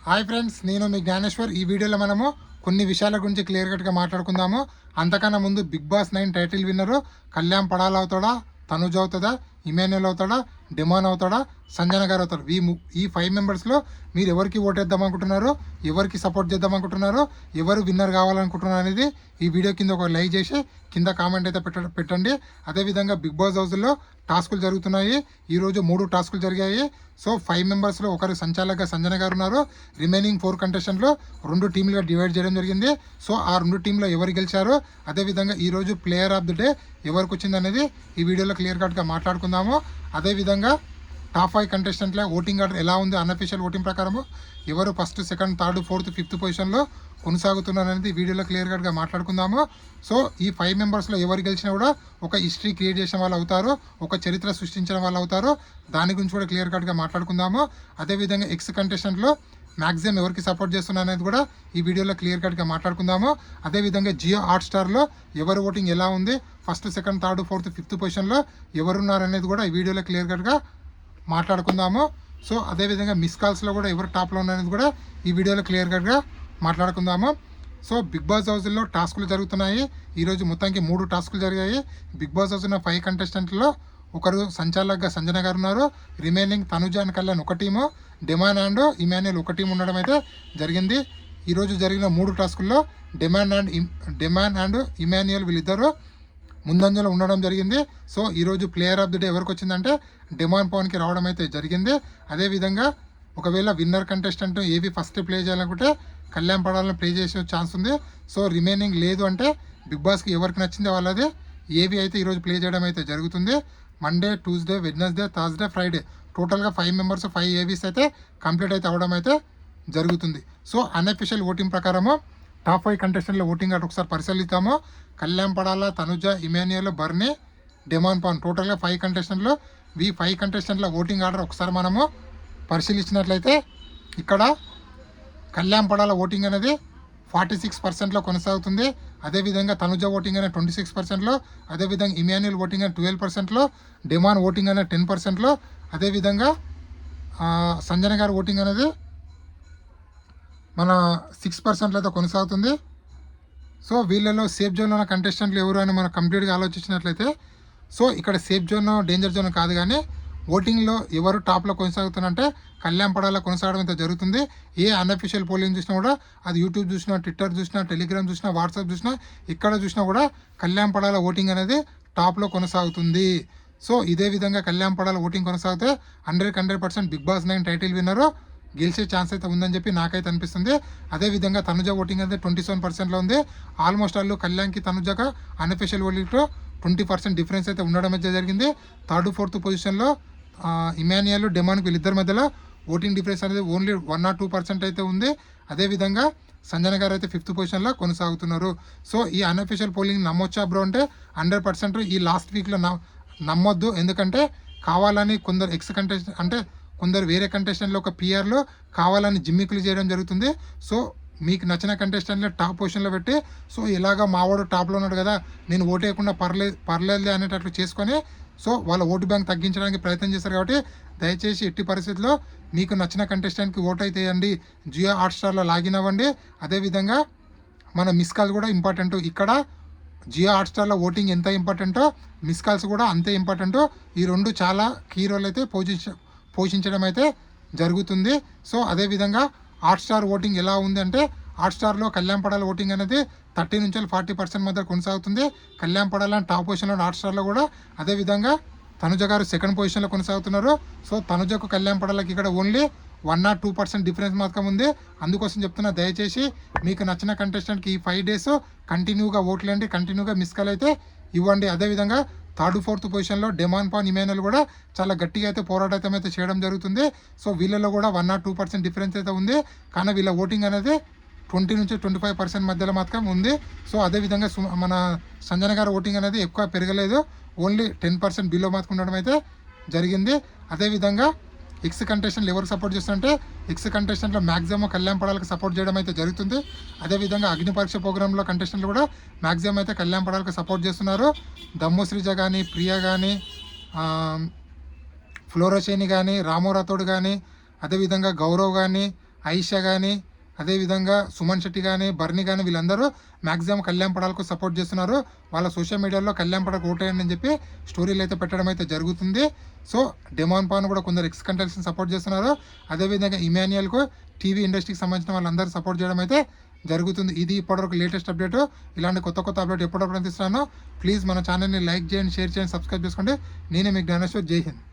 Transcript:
Hi friends, నేను మీ జ్ఞానేశ్వర్. ఈ వీడియోలో మనము కొన్ని విషయాల గురించి క్లియర్ కట్గా మాట్లాడుకుందాము. అంతకన్నా ముందు బిగ్ బాస్ 9 టైటిల్ విన్నరు కళ్యాణ్ పడాల్ అవుతాడా, తనుజ్ అవుతుందా, ఇమాన్యుల్ అవుతాడా, డిమాన్ అవుతాడా, సంజన గారు అవుతారు. ఈ 5 మెంబర్స్లో మీరు ఎవరికి ఓటేద్దాం అనుకుంటున్నారు, ఎవరికి సపోర్ట్ చేద్దాం అనుకుంటున్నారు, ఎవరు విన్నర్ కావాలనుకుంటున్నారు అనేది ఈ వీడియో కింద ఒక లైక్ చేసి కింద కామెంట్ అయితే పెట్టండి. అదేవిధంగా బిగ్ బాస్ హౌస్లో టాస్కులు జరుగుతున్నాయి. ఈరోజు 3 టాస్కులు జరిగాయి. సో 5 మెంబర్స్లో ఒకరు సంచాలకుగా సంజన గారు ఉన్నారు. రిమైనింగ్ 4 కంటెస్టెంట్లో 2 టీంలుగా డివైడ్ చేయడం జరిగింది. సో ఆ 2 టీంలో ఎవరు గెలిచారు, అదేవిధంగా ఈరోజు ప్లేయర్ ఆఫ్ ది డే ఎవరికి వచ్చింది అనేది ఈ వీడియోలో క్లియర్ కట్గా మాట్లాడుకుందాము. అదేవిధంగా టాప్ 5 కంటెస్టెంట్ల ఓటింగ్ ఆర్డర్ ఎలా ఉంది, అన్అఫీషియల్ ఓటింగ్ ప్రకారము ఎవరు first, second, third, fourth, fifth పొజిషన్లో కొనసాగుతున్నారు అనేది వీడియోలో క్లియర్ కట్గా మాట్లాడుకుందాము. సో ఈ 5 మెంబర్స్లో ఎవరు గెలిచినా కూడా ఒక హిస్టరీ క్రియేట్ చేసిన వాళ్ళు అవుతారు, ఒక చరిత్ర సృష్టించిన వాళ్ళు అవుతారు. దాని గురించి కూడా క్లియర్ కట్గా మాట్లాడుకుందాము. అదేవిధంగా ఎక్స్ కంటెస్టెంట్లో మ్యాక్సిమం ఎవరికి సపోర్ట్ చేస్తున్నారు అనేది కూడా ఈ వీడియోలో క్లియర్ కట్గా మాట్లాడుకుందాము. అదేవిధంగా జియో హాట్స్టార్లో ఎవరు ఓటింగ్ ఎలా ఉంది, first, second, third, fourth, fifth పొజిషన్లో ఎవరున్నారనేది కూడా ఈ వీడియోలో క్లియర్ కట్గా మాట్లాడుకుందాము. సో అదేవిధంగా మిస్ కాల్స్లో కూడా ఎవరు టాప్లో ఉన్నారనేది కూడా ఈ వీడియోలో క్లియర్ కట్గా మాట్లాడుకుందాము. సో బిగ్ బాస్ హౌస్లో టాస్కులు జరుగుతున్నాయి. ఈరోజు మొత్తానికి 3 టాస్కులు జరిగాయి. బిగ్ బాస్ హౌస్ ఉన్న 5 కంటెస్టెంట్లో ఒకరు సంచాలకుగా సంజన గారు ఉన్నారు. రిమైనింగ్ తనుజ్ అండ్ కళ్యాణ్ ఒక టీము, డిమాన్ అండ్ ఇమాన్యుల్ ఒక టీం ఉండడం అయితే జరిగింది. ఈరోజు జరిగిన 3 టాస్కుల్లో డిమాన్ అండ్ ఇమాన్యుల్ వీళ్ళిద్దరూ ముందంజలో ఉండడం జరిగింది. సో ఈరోజు ప్లేయర్ ఆఫ్ ది డే ఎవరికి వచ్చిందంటే డిమాన్ పవన్కి రావడం అయితే జరిగింది. అదేవిధంగా ఒకవేళ విన్నర్ కంటెస్టెంట్ ఏవి ఫస్ట్ ప్లే చేయాలనుకుంటే కళ్యాణ్ పడాలని ప్లే చేసే ఛాన్స్ ఉంది. సో రిమైనింగ్ లేదు అంటే బిగ్ బాస్కి ఎవరికి నచ్చిందే వాళ్ళది ఏవి అయితే ఈరోజు ప్లే చేయడం అయితే జరుగుతుంది. Monday, Tuesday, Wednesday, Thursday, Friday టోటల్గా 5 మెంబర్స్ 5 ఏవీస్ అయితే కంప్లీట్ అయితే అవ్వడం అయితే జరుగుతుంది. సో అన్అఫీషియల్ ఓటింగ్ ప్రకారము టాప్ 5 కంటెస్టెంట్ల ఓటింగ్ అటు ఒకసారి పరిశీలిస్తాము. కళ్యాణ్ పడాల, తనుజ, ఇమాన్యుల్, బర్నీ, డిమాన్ పవన్ టోటల్గా 5 కంటెస్టెంట్లు. ఈ 5 కంటెస్టెంట్ల ఓటింగ్ ఆర్డర్ ఒకసారి మనము పరిశీలించినట్లయితే ఇక్కడ కళ్యాణ్ పడాల ఓటింగ్ అనేది 46%లో కొనసాగుతుంది. అదేవిధంగా తనుజ ఓటింగ్ అనేది 26%లో, అదేవిధంగా ఇమాన్యుల్ ఓటింగ్ అనేది 12%లో, డిమాన్ ఓటింగ్ అనేది 10%లో, అదేవిధంగా సంజన గారి ఓటింగ్ అనేది మన 6%లో అయితే కొనసాగుతుంది. సో వీళ్ళలో సేఫ్ జోన్లో ఉన్న కంటెస్టెంట్లు ఎవరు అని మనం కంప్లీట్గా ఆలోచించినట్లయితే సో ఇక్కడ సేఫ్ జోన్, డేంజర్ జోన్ కాదు, కానీ ఓటింగ్లో ఎవరు టాప్లో కొనసాగుతున్నారంటే కళ్యాణ్ పడాల కొనసాగడం అయితే జరుగుతుంది. ఏ అన్అఫీషియల్ పోలింగ్ చూసినా కూడా, అది యూట్యూబ్ చూసినా, ట్విట్టర్ చూసినా, టెలిగ్రామ్ చూసినా, వాట్సాప్ చూసినా, ఎక్కడ చూసినా కూడా కళ్యాణ్ పడాల ఓటింగ్ అనేది టాప్లో కొనసాగుతుంది. సో ఇదే విధంగా కళ్యాణ్ పడాల ఓటింగ్ కొనసాగితే 100% బిగ్ బాస్ 9 టైటిల్ విన్నరు గెలిచే ఛాన్స్ అయితే ఉందని చెప్పి నాకైతే అనిపిస్తుంది. అదేవిధంగా తనుజ ఓటింగ్ అయితే 27%లో ఉంది. ఆల్మోస్ట్ వాళ్ళు కళ్యాణ్కి తనుజగా అన్అఫీషియల్ ఓటింగ్లో 20% డిఫరెన్స్ అయితే ఉండడం అయితే జరిగింది. థర్డ్, ఫోర్త్ పొజిషన్లో ఇమాన్యుల్, డిమాన్కి వీళ్ళిద్దరి మధ్యలో ఓటింగ్ డిఫరెన్స్ అనేది ఓన్లీ 1 or 2% అయితే ఉంది. అదేవిధంగా సంజన గారు అయితే 5th పొజిషన్లో కొనసాగుతున్నారు. సో ఈ అన్అఫీషియల్ పోలింగ్ నమ్మొచ్చా బ్రో అంటే 100% ఈ లాస్ట్ వీక్లో నమ్మొద్దు. ఎందుకంటే కావాలని కొందరు ఎక్స్ కంటెస్టెంట్ అంటే కొందరు వేరే కంటెస్టెంట్లు ఒక పిఆర్లో కావాలని జిమ్మికులు చేయడం జరుగుతుంది. సో మీకు నచ్చిన కంటెస్టెంట్ని టాప్ పొజిషన్లో పెట్టి సో ఇలాగా మావాడు టాప్లో ఉన్నాడు కదా, నేను ఓటు వేయకుండా పర్లేదులే అనేటట్లు చేసుకొని సో వాళ్ళ ఓటు బ్యాంక్ తగ్గించడానికి ప్రయత్నం చేశారు. కాబట్టి దయచేసి ఎట్టి పరిస్థితుల్లో మీకు నచ్చిన కంటెస్టెంట్కి ఓటు అయితే వేయండి. జియో హాట్స్టార్లో లాగిన్ అవ్వండి. అదేవిధంగా మన మిస్ కాల్ కూడా ఇంపార్టెంట్. ఇక్కడ జియో హాట్స్టార్లో ఓటింగ్ ఎంత ఇంపార్టెంటో మిస్ కాల్స్ కూడా అంతే ఇంపార్టెంటో. ఈ 2 చాలా కీ రోల్ అయితే పోషించడం అయితే జరుగుతుంది. సో అదేవిధంగా హాట్స్టార్ ఓటింగ్ ఎలా ఉంది అంటే హాట్స్టార్లో కళ్యాణ్ పడాల ఓటింగ్ అనేది 30 నుంచి 40% మధ్య కొనసాగుతుంది. కళ్యాణ్ పడాల టాప్ పొజిషన్లో హాట్స్టార్లో కూడా. అదేవిధంగా తనుజ గారు సెకండ్ పొజిషన్లో కొనసాగుతున్నారు. సో తనుజకు కళ్యాణ్ పడాలకి ఇక్కడ ఓన్లీ 1 or 2% డిఫరెన్స్ మాత్రం ఉంది. అందుకోసం చెప్తున్నా, దయచేసి మీకు నచ్చిన కంటెస్టెంట్కి ఈ 5 days కంటిన్యూగా ఓట్లేండి, కంటిన్యూగా మిస్ కాల్ అయితే ఇవ్వండి. అదేవిధంగా థర్డ్, ఫోర్త్ పొజిషన్లో డిమాన్ పవన్, ఇమాన్యుల్ కూడా చాలా గట్టిగా అయితే పోరాటం అయితే చేయడం జరుగుతుంది. సో వీళ్ళలో కూడా 1 or 2% డిఫరెన్స్ అయితే ఉంది. కానీ వీళ్ళ ఓటింగ్ అనేది 20 నుంచి 25% మధ్యలో మాత్రం ఉంది. సో అదేవిధంగా మన సంజన గారి ఓటింగ్ అనేది ఎక్కువ పెరగలేదు, ఓన్లీ 10% బిలో మాత్రం ఉండడం అయితే జరిగింది. అదేవిధంగా ఎక్స్ కంటెస్టెంట్లు ఎవరికి సపోర్ట్ చేస్తారంటే ఎక్స్ కంటెస్టెంట్లో మ్యాక్సిమం కళ్యాణ్ పడాలకు సపోర్ట్ చేయడం అయితే జరుగుతుంది. అదేవిధంగా అగ్ని పరీక్ష ప్రోగ్రాంలో కంటెస్టెంట్లు కూడా మ్యాక్సిమం అయితే కళ్యాణ్ పడాలకు సపోర్ట్ చేస్తున్నారు. దమ్ము శ్రీజ కానీ, ప్రియా కానీ, ఫ్లోరశేని కానీ, రామో రాథోడ్ కానీ, అదేవిధంగా గౌరవ్ కానీ, ఆయిషా కానీ అదేవిధంగా సుమన్ శెట్టి కానీ బర్ని కానీ వీళ్ళందరూ మ్యాక్సిమం కళ్యాణ్ పడాలకు సపోర్ట్ చేస్తున్నారు. వాళ్ళ సోషల్ మీడియాలో కళ్యాణ్ పడకు ఓటేయండి అని చెప్పి స్టోరీలు అయితే పెట్టడం అయితే జరుగుతుంది. సో డెమాన్ పాన్ కూడా కొందరు ఎక్స్ కంటెస్టెంట్స్ సపోర్ట్ చేస్తున్నారు. అదేవిధంగా ఇమాన్యుయల్కు టీవీ ఇండస్ట్రీకి సంబంధించిన వాళ్ళందరూ సపోర్ట్ చేయడం అయితే జరుగుతుంది. ఇది ఇప్పటివరకు లేటెస్ట్ అప్డేట్. ఇలాంటి కొత్త కొత్త అప్డేట్ ఎప్పటికప్పుడు అందిస్తున్నాను. ప్లీజ్ మన ఛానల్ని లైక్ చేయండి, షేర్ చేయండి, సబ్స్క్రైబ్ చేసుకోండి. నేనే మీ జ్ఞానేశ్వర్. జై హింద్.